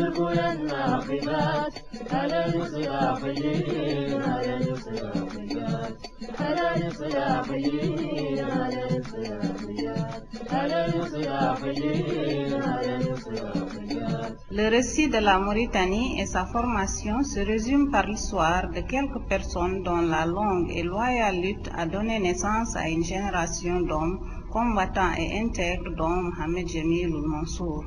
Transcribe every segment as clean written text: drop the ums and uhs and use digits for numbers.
دربوا الناخبات على الإصلاحيين على الإصلاحيات على الإصلاحيين على الإصلاحيات على الإصلاحيين على الإصلاحيات. Le récit de la Mauritanie et sa formation se résume par l'histoire de quelques personnes dont la longue et loyale lutte a donné naissance à une génération d'hommes combattants et intègres dont Mohamed Jamil Ould Mansour.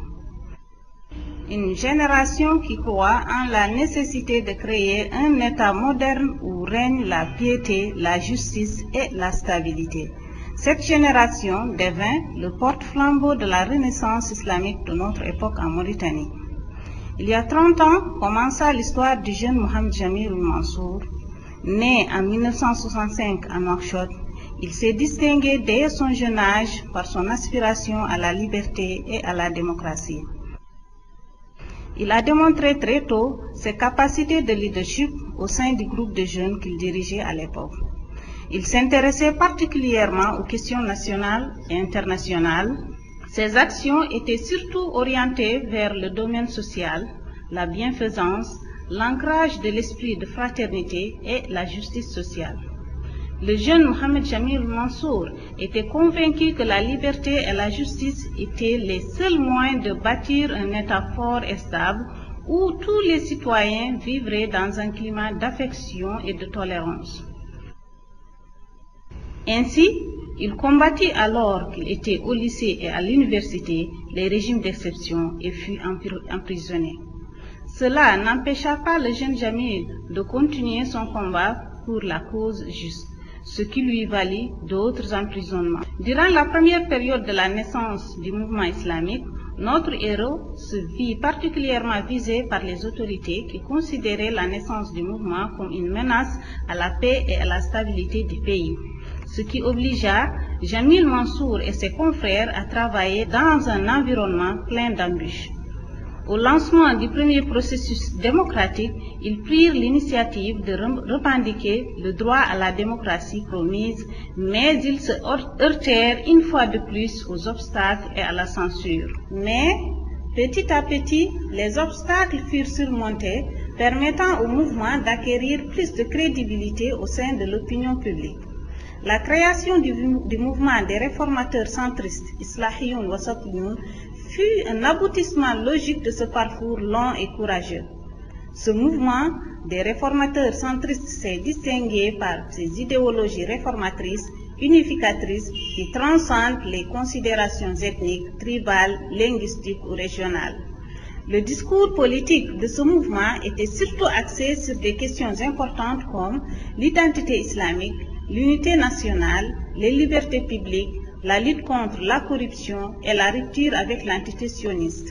Une génération qui croit en la nécessité de créer un État moderne où règne la piété, la justice et la stabilité. Cette génération devint le porte-flambeau de la renaissance islamique de notre époque en Mauritanie. Il y a 30 ans commença l'histoire du jeune Mohamed Jamil Ould Mansour. Né en 1965 à Nouakchott, il s'est distingué dès son jeune âge par son aspiration à la liberté et à la démocratie. Il a démontré très tôt ses capacités de leadership au sein du groupe de jeunes qu'il dirigeait à l'époque. Il s'intéressait particulièrement aux questions nationales et internationales. Ses actions étaient surtout orientées vers le domaine social, la bienfaisance, l'ancrage de l'esprit de fraternité et la justice sociale. Le jeune Mohamed Jamil Ould Mansour était convaincu que la liberté et la justice étaient les seuls moyens de bâtir un État fort et stable où tous les citoyens vivraient dans un climat d'affection et de tolérance. Ainsi, il combattit alors qu'il était au lycée et à l'université les régimes d'exception et fut emprisonné. Cela n'empêcha pas le jeune Jamil de continuer son combat pour la cause juste, ce qui lui valut d'autres emprisonnements. Durant la première période de la naissance du mouvement islamique, notre héros se vit particulièrement visé par les autorités qui considéraient la naissance du mouvement comme une menace à la paix et à la stabilité du pays, ce qui obligea Jamil Mansour et ses confrères à travailler dans un environnement plein d'embûches. Au lancement du premier processus démocratique, ils prirent l'initiative de revendiquer le droit à la démocratie promise, mais ils se heurtèrent une fois de plus aux obstacles et à la censure. Mais, petit à petit, les obstacles furent surmontés, permettant au mouvement d'acquérir plus de crédibilité au sein de l'opinion publique. La création du mouvement des réformateurs centristes, Islahiyoun Wasatiyoun, fut un aboutissement logique de ce parcours long et courageux. Ce mouvement des réformateurs centristes s'est distingué par ses idéologies réformatrices, unificatrices, qui transcendent les considérations ethniques, tribales, linguistiques ou régionales. Le discours politique de ce mouvement était surtout axé sur des questions importantes comme l'identité islamique, l'unité nationale, les libertés publiques, la lutte contre la corruption et la rupture avec l'entité sioniste.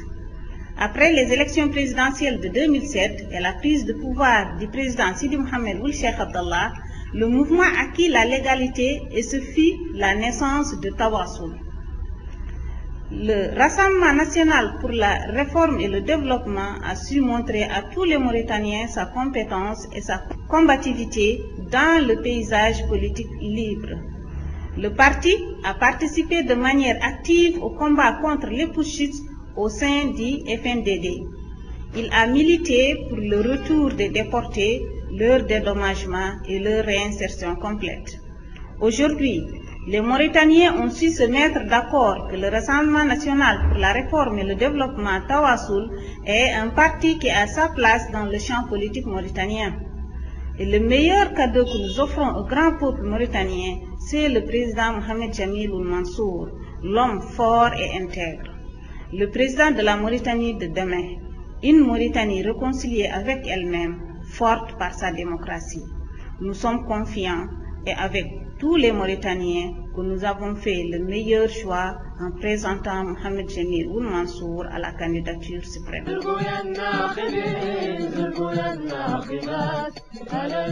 Après les élections présidentielles de 2007 et la prise de pouvoir du président Sidi Mohamed Ould Cheikh Abdallah, le mouvement acquit la légalité et ce fut la naissance de Tawassoul. Le Rassemblement national pour la réforme et le développement a su montrer à tous les Mauritaniens sa compétence et sa combativité dans le paysage politique libre. Le parti a participé de manière active au combat contre les putschistes au sein du FNDD. Il a milité pour le retour des déportés, leur dédommagement et leur réinsertion complète. Aujourd'hui, les Mauritaniens ont su se mettre d'accord que le Rassemblement national pour la réforme et le développement Tawassoul est un parti qui a sa place dans le champ politique mauritanien. Et le meilleur cadeau que nous offrons au grand peuple mauritanien, c'est le président Mohamed Jamil Ould Mansour, l'homme fort et intègre. Le président de la Mauritanie de demain, une Mauritanie réconciliée avec elle-même, forte par sa démocratie. Nous sommes confiants et avec tous les Mauritaniens que nous avons fait le meilleur choix en présentant Mohamed Jamil Ould Mansour à la candidature suprême. على